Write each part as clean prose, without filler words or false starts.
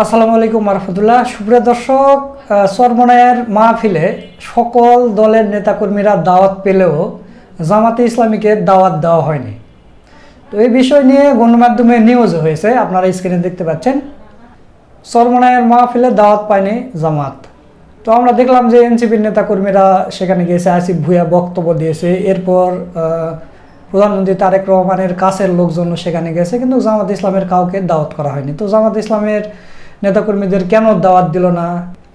আসসালামু আলাইকুম রহমতুল্লাহ। সুপ্রিয় দর্শক, চরমনাইয়ের মাহফিলে সকল দলের নেতাকর্মীরা দাওয়াত পেলেও জামাতে ইসলামীকে দাওয়াত দেওয়া হয়নি। তো এই বিষয় নিয়ে গণমাধ্যমে নিউজ হয়েছে, আপনারা স্ক্রিনে দেখতে পাচ্ছেন। চরমনাইয়ের মাহফিলে দাওয়াত পায়নি জামাত। তো আমরা দেখলাম যে এনসিপির নেতাকর্মীরা সেখানে গিয়েছে, আসিফ ভুঁইয়া বক্তব্য দিয়েছে, এরপর প্রধানমন্ত্রী তারেক রহমানের কাছের লোকজন সেখানে গেছে, কিন্তু জামাত ইসলামের কাউকে দাওয়াত করা হয়নি। তো জামাত ইসলামের নেতাকর্মীদের কেন দাওয়াত দিল না,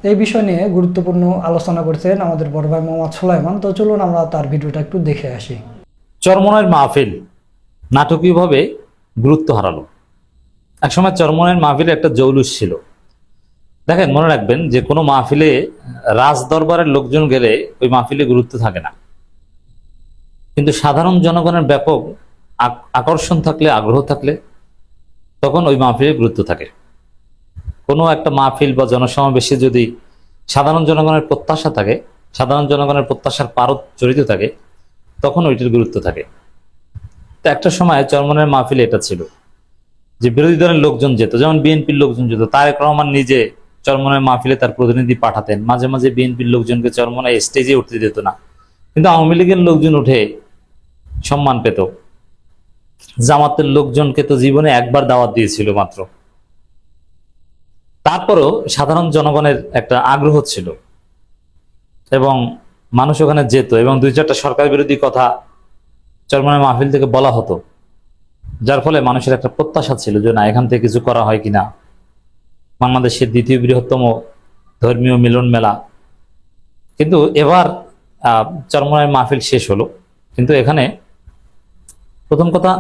এই বিষয় নিয়ে গুরুত্বপূর্ণ আলোচনা করছেন আমাদের বড় ভাই মোহাম্মদ সুলাইমান। তো চলুন আমরা তার ভিডিওটা একটু দেখে আসি। চরমনাইয়ের মাহফিল নাটকীয়ভাবে গুরুত্ব হারালো। একসময় চরমনাইয়ের মাহফিলে একটা জৌলুস ছিল। দেখেন, মনে রাখবেন যে কোনো মাহফিলে রাজ দরবারের লোকজন গেলে ওই মাহফিলে গুরুত্ব থাকে না, কিন্তু সাধারণ জনগণের ব্যাপক আকর্ষণ থাকলে, আগ্রহ থাকলে তখন ওই মাহফিলে গুরুত্ব থাকে। কোনো একটা মাহফিল বা জনসমাবেশে যদি সাধারণ জনগণের প্রত্যাশা থাকে, সাধারণ জনগণের প্রত্যাশার পারদ জড়িত থাকে, তখন ওইটির গুরুত্ব থাকে। তো একটা সময় চরমনাইয়ের মাহফিলে এটা ছিল যে বিরোধী দলের লোকজন যেত, যেমন বিএনপির লোকজন যেত। তারেক রহমান নিজে চরমনাইয়ের মাহফিলে তার প্রতিনিধি পাঠাতেন। মাঝে মাঝে বিএনপির লোকজনকে চরমনাই স্টেজে উঠতে দিত না, কিন্তু আওয়ামী লীগের লোকজন উঠে সম্মান পেত। জামাতের লোকজনকে তো জীবনে একবার দাওয়াত দিয়েছিল মাত্র। তারপরও সাধারণ জনগণের একটা আগ্রহ ছিল এবং মানুষ ওখানে যেত, এবং দুই চারটা সরকার বিরোধী কথা চরমনাইয়ের মাহফিল থেকে বলা হতো, যার ফলে মানুষের একটা প্রত্যাশা ছিল যে না, এখান থেকে কিছু করা হয় কিনা। বাংলাদেশের দ্বিতীয় বৃহত্তম ধর্মীয় মিলন মেলা। কিন্তু এবার চরমনাইয়ের মাহফিল শেষ হলো, কিন্তু এখানে প্রথম কথা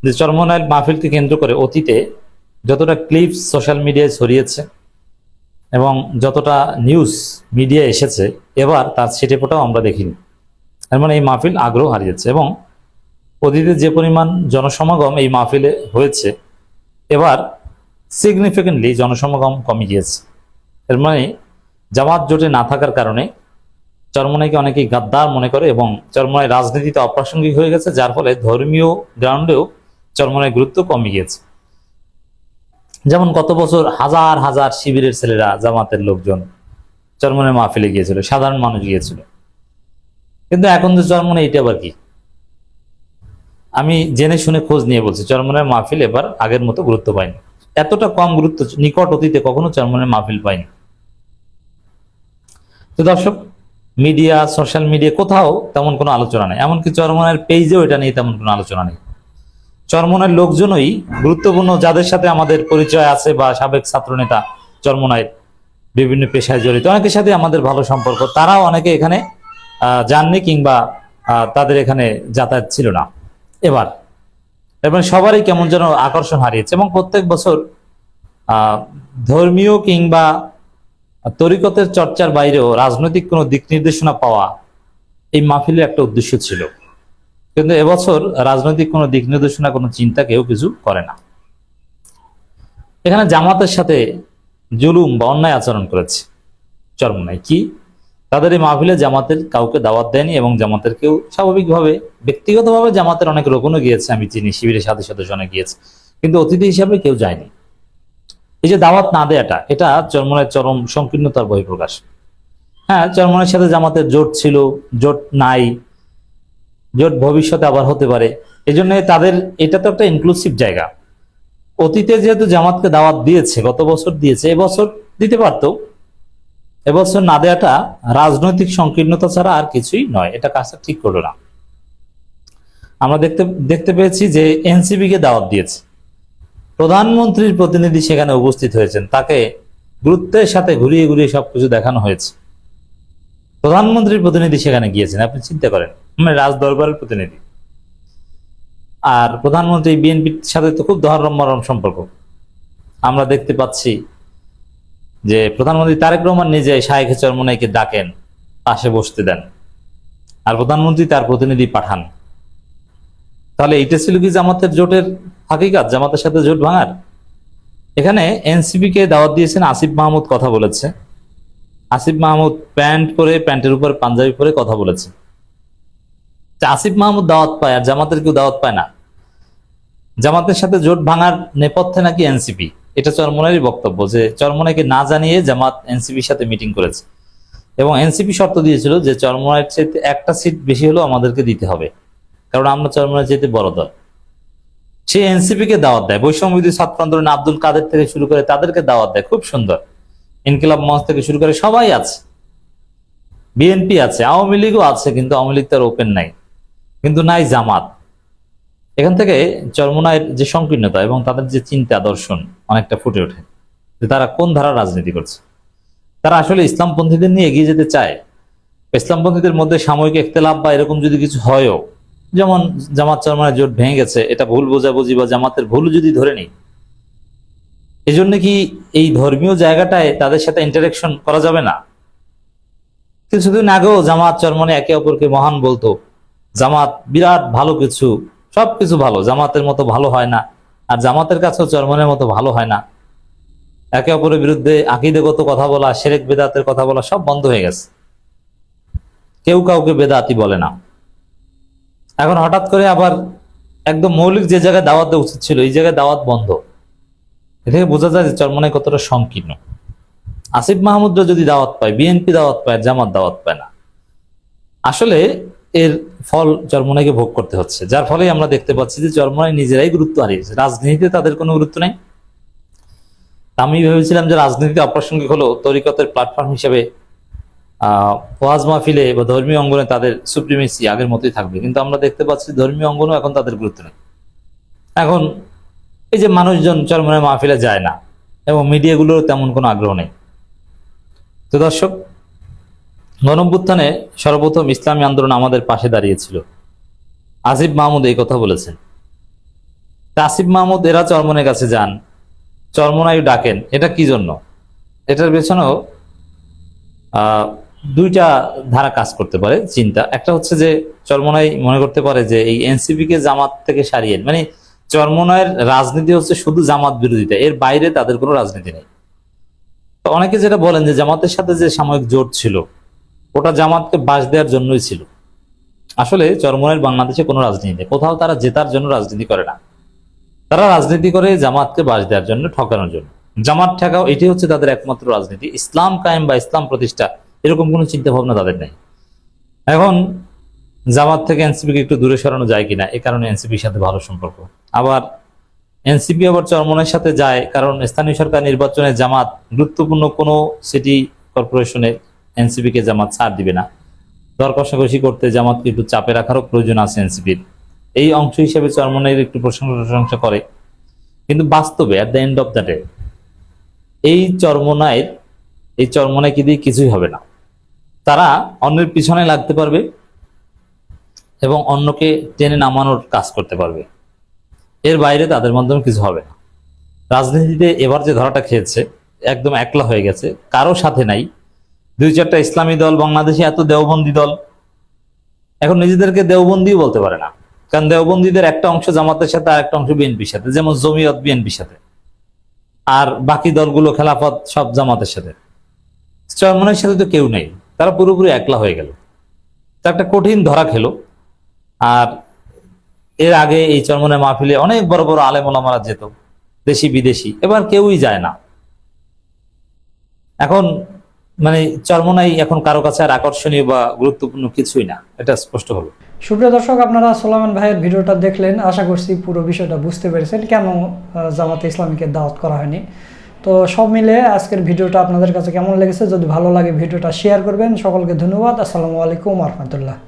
যে চরমনাইয়ের মাহফিলকে কেন্দ্র করে অতীতে যতটা ক্লিপস সোশ্যাল মিডিয়ায় ছড়িয়েছে এবং যতটা নিউজ মিডিয়া এসেছে, এবার তার ছিটেফোঁটাও আমরা দেখিনি। এর মানে এই মাহফিল আগ্রহ হারিয়েছে, এবং অতীতে যে পরিমাণ জনসমাগম এই মাহফিলে হয়েছে, এবার সিগনিফিকেন্টলি জনসমাগম কমে গিয়েছে। এর মানে জামাত জোটে না থাকার কারণে চরমনাইকে অনেকেই গাদ্দার মনে করে এবং চরমনাই রাজনীতিতে অপ্রাসঙ্গিক হয়ে গেছে, যার ফলে ধর্মীয় গ্রাউন্ডেও চরমনাইয়ের গুরুত্ব কমে গিয়েছে। যেমন গত বছর হাজার হাজার শিবিরের ছেলেরা, জামাতের লোকজন চরমনাই মাহফিলে গিয়েছিল, সাধারণ মানুষ গিয়েছিল। কিন্তু এখন যে চরমনাই, এটা আবার কি? আমি জেনে শুনে খোঁজ নিয়ে বলছি, চরমনাইয়ের মাহফিল এবার আগের মতো গুরুত্ব পায়নি। এতটা কম গুরুত্ব নিকট অতীতে কখনো চরমনাইয়ের মাহফিল পায়নি। তো দর্শক, মিডিয়া, সোশ্যাল মিডিয়া কোথাও তেমন কোনো আলোচনা নেই, এমনকি চরমনাইয়ের পেজেও এটা নিয়ে তেমন কোনো আলোচনা নেই। চরমনাইয়ের লোকজনই গুরুত্বপূর্ণ, যাদের সাথে আমাদের পরিচয় আছে বা সাবেক ছাত্রনেতা চরমনাইয়ের বিভিন্ন পেশায় জড়িত, অনেকের সাথে আমাদের ভালো সম্পর্ক, তারাও অনেকে এখানে যাননি কিংবা তাদের এখানে যাতায়াত ছিল না। এবার সবারই কেমন যেন আকর্ষণ হারিয়েছে, এবং প্রত্যেক বছর ধর্মীয় কিংবা তরিকতের চর্চার বাইরেও রাজনৈতিক কোনো দিক নির্দেশনা পাওয়া এই মাহফিলের একটা উদ্দেশ্য ছিল। কিন্তু এবছর রাজনৈতিক কোনো দিক নির্দেশনা, কোনো চিন্তা কেউ কিছু করে না। এখানে জামাতের সাথে জুলুম বা অন্যায় আচরণ করেছে চরমনাই। কি? তাদের এই মাহফিলে জামাতের কাউকে দাওয়াত দেয়নি, এবং জামাতের কেউ স্বাভাবিকভাবে ব্যক্তিগতভাবে জামাতের অনেক লোকজনও গিয়েছে, আমি চিনি, শিবিরের সাথে সাথে জনে গিয়েছে, কিন্তু অতিথি হিসাবে কেউ যায়নি। এই যে দাওয়াত না দেয়াটা, এটা চরমনাইয়ের চরম সংকীর্ণতার বহিঃপ্রকাশ। হ্যাঁ, চরমনাইয়ের সাথে জামাতের জোট ছিল, জোট নাই, জোট ভবিষ্যতে আবার হতে পারে। এই জন্য তাদের এটা তো একটা ইনক্লুসিভ জায়গা। অতীতে যেহেতু জামাতকে দাওয়াত দিয়েছে, গত বছর দিয়েছে, এবছর দিতে পারতো। এবছর না দেওয়াটা রাজনৈতিক সংকীর্ণতা ছাড়া আর কিছুই নয়, এটা কাজটা ঠিক করলো না। আমরা দেখতে পেয়েছি যে এনসিপি কে দাওয়াত দিয়েছে, প্রধানমন্ত্রীর প্রতিনিধি সেখানে উপস্থিত হয়েছেন, তাকে গুরুত্বের সাথে ঘুরিয়ে ঘুরিয়ে সবকিছু দেখানো হয়েছে। প্রধানমন্ত্রীর প্রতিনিধি সেখানে গিয়েছেন, আপনি চিন্তা করেন, মানে রাজ দরবারের প্রতিনিধি। আর প্রধানমন্ত্রী বিএনপির সাথে তো খুব মরম সম্পর্ক। আমরা দেখতে পাচ্ছি যে প্রধানমন্ত্রী তারেক রহমান নিজে শায়েখে চরমনাইকে ডাকেন, পাশে বসতে দেন, আর প্রধানমন্ত্রী তার প্রতিনিধি পাঠান। তাহলে এইটা ছিল কি জামাতের জোটের হাকিকাত, জামাতের সাথে জোট ভাঙার? এখানে এনসিপি কে দাওয়াত দিয়েছেন, আসিফ মাহমুদ কথা বলেছে। আসিফ মাহমুদ প্যান্ট পরে, প্যান্টের উপর পাঞ্জাবি পরে কথা বলেছে। আসিফ মাহমুদ দাওয়াত পায় আর জামাতের কেউ দাওয়াত পায় না। জামাতের সাথে জোট ভাঙার নেপথ্যে নাকি এনসিপি, এটা চরমোনাইয়েরই বক্তব্য যে চরমোনাইকে না জানিয়ে জামাত এনসিপির সাথে মিটিং করেছে এবং এনসিপি শর্ত দিয়েছিল যে চরমোনাইয়ের চাইতে একটা সিট বেশি হলেও আমাদেরকে দিতে হবে, কারণ আমরা চরমোনাইয়ের চাইতে বড় দল। সে এনসিপি কে দাওয়াত দেয়, বৈষম্য বিরোধী ছাত্র আন্দোলন আব্দুল কাদের থেকে শুরু করে তাদেরকে দাওয়াত দেয়, খুব সুন্দর। ইনকিলাব মঞ্চ থেকে শুরু করে সবাই আছে, বিএনপি আছে, আওয়ামী লীগও আছে, কিন্তু আওয়ামী লীগ তার ওপেন নাই, কিন্তু নাই জামাত। এখান থেকে চরমোনাইয়ের যে সংকীর্ণতা এবং তাদের যে চিন্তা দর্শন অনেকটা ফুটে ওঠে যে তারা কোন ধারার রাজনীতি করছে। তারা আসলে ইসলামপন্থীদের নিয়ে এগিয়ে যেতে চায়। ইসলামপন্থীদের মধ্যে সাময়িক ইখতিলাফ বা এরকম যদি কিছু হয়ও, যেমন জামাত চরমোনাই জোট ভেঙে গেছে, এটা ভুল বোঝাবুঝি বা জামাতের ভুল যদি ধরে নেই, এজন্য কি এই ধর্মীয় জায়গাটায় তাদের সাথে ইন্টারাকশন করা যাবে না? কিছুদিন আগেও জামাত চরমোনাই একে অপরকে মহান বলতো, জামাত বিরাট ভালো কিছু, সবকিছু ভালো, জামাতের মতো ভালো হয় না, আর জামাতের কাছেও চরমোনাইয়ের মতো ভালো হয় না। একে অপরের বিরুদ্ধে আকীদাগত কথা বলা, শিরক বেদাতের কথা বলা সব বন্ধ হয়ে গেছে, কেউ কাউকে বেদাতি বলে না। এখন হঠাৎ করে আবার একদম মৌলিক যে জায়গায় দাওয়াত দেওয়া উচিত ছিল এই জায়গায় দাওয়াত বন্ধ। এ থেকে বোঝা যায় যে চরমোনাই কতটা সংকীর্ণ। আসিফ মাহমুদরা যদি দাওয়াত পায়, বিএনপি দাওয়াত পায়, জামাত দাওয়াত পায় না। আসলে এর ফল চরমোনাইকে ভোগ করতে হচ্ছে, যার ফলে আমরা দেখতে পাচ্ছি যে চরমোনাই নিজেরাই গুরুত্ব হারিয়েছে, রাজনীতিতে তাদের কোনো গুরুত্ব নেই। আমি ভেবেছিলাম যে রাজনীতিতে অপ্রাসঙ্গিক হলো তরিকতের প্ল্যাটফর্ম হিসেবে ওয়াজ মাহফিলে বা ধর্মীয় অঙ্গনে তাদের সুপ্রিমেসি আগের মতোই থাকবে, কিন্তু আমরা দেখতে পাচ্ছি ধর্মীয় অঙ্গনেও এখন তাদের গুরুত্ব নেই। এখন এই যে মানুষজন চরমোনাই মাহফিলে যায় না এবং মিডিয়াগুলোর তেমন কোনো আগ্রহ নেই। তো দর্শক, গণঅভ্যুত্থানে সর্বপ্রথম ইসলামী আন্দোলন আমাদের পাশে দাঁড়িয়েছিল, আসিফ মাহমুদ এই কথা বলেছেন। তা আসিফ মাহমুদ এরা চরমোনাইয়ের কাছে যান, চরমোনাই ডাকেন, এটা কি জন্য? এটার পেছনেও দুইটা ধারা কাজ করতে পারে চিন্তা। একটা হচ্ছে যে চরমোনাই মনে করতে পারে যে এই এনসিপি কে জামাত থেকে সারিয়ে, মানে চরমোনাইয়ের রাজনীতি হচ্ছে শুধু জামাত বিরোধিতা, এর বাইরে তাদের কোনো রাজনীতি নেই। তো অনেকে যেটা বলেন যে জামাতের সাথে যে সাময়িক জোট ছিল ওটা জামাতকে বাস দেওয়ার জন্যই ছিল। আসলে চরমোনাইয়ের বাংলাদেশে কোনো রাজনীতি নেই, কোথাও তারা জেতার জন্য রাজনীতি করে না, তারা রাজনীতি করে জামাতকে বাস দেওয়ার জন্য, ঠকানোর জন্য। জামাত ঠেকাও, এটি হচ্ছে তাদের একমাত্র রাজনীতি। ইসলাম কায়েম বা ইসলাম প্রতিষ্ঠা এরকম কোনো চিন্তা ভাবনা তাদের নেই। এখন জামাত থেকে এনসিপিকে একটু দূরে সরানো যায় কিনা, এ কারণে এনসিপির সাথে ভালো সম্পর্ক। আবার এনসিপি আবার চরমোনাইয়ের সাথে যায় কারণ স্থানীয় সরকার নির্বাচনে জামাত গুরুত্বপূর্ণ কোনো সিটি কর্পোরেশনে এনসিপিকে জামাত ছাড় দিবে না, দর কষাকষি করতে জামাতকে একটু চাপে রাখারও প্রয়োজন আছে এনসিপির। এই অংশ হিসেবে চরমোনাইয়ের একটু প্রশংসা করে, কিন্তু বাস্তবে at the end of the day এই চরমোনাইকে দিয়ে কিছুই হবে না। তারা অন্যের পিছনে লাগতে পারবে এবং অন্যকে টেনে নামানোর কাজ করতে পারবে, এর বাইরে তাদের মাধ্যমে কিছু হবে না। রাজনীতিতে এবার যে ধরাটা খেয়েছে, একদম একলা হয়ে গেছে, কারো সাথে নাই। দুই চারটা ইসলামী দল, বাংলাদেশে এত দেওবন্দি দল, এখন নিজেদেরকে দেওবন্দিও বলতে পারে না, কারণ দেওবন্দীদের একটা অংশ জামাতের সাথে আর একটা অংশ বিএনপির সাথে, যেমন জমিয়ত বিএনপির সাথে, আর বাকি দলগুলো খেলাফত সব জামাতের সাথে। চরমোনাইয়ের সাথে তো কেউ নেই, তারা পুরোপুরি একলা হয়ে গেল, তা একটা কঠিন ধরা খেলো। আর এর আগে এই চরমোনাই মাহফিলে অনেক বড় বড় আলেম ওলামারা যেত, দেশি বিদেশি, এবার কেউই যায় না। এখন মানে চরমোনাই এখন কারো কাছে আর আকর্ষণীয় বা গুরুত্বপূর্ণ কিছুই না, এটা স্পষ্ট হলো। সুপ্রিয় দর্শক, আপনারা সোলায়মান ভাইয়ের ভিডিওটা দেখলেন, আশা করছি পুরো বিষয়টা বুঝতে পেরেছেন কেন জামাতে ইসলামীকে দাওয়াত করা হয়নি। তো সব মিলে আজকের ভিডিওটা আপনাদের কাছে কেমন লেগেছে, যদি ভালো লাগে ভিডিওটা শেয়ার করবেন। সকলকে ধন্যবাদ। আসসালামু আলাইকুম ওয়া রাহমাতুল্লাহ।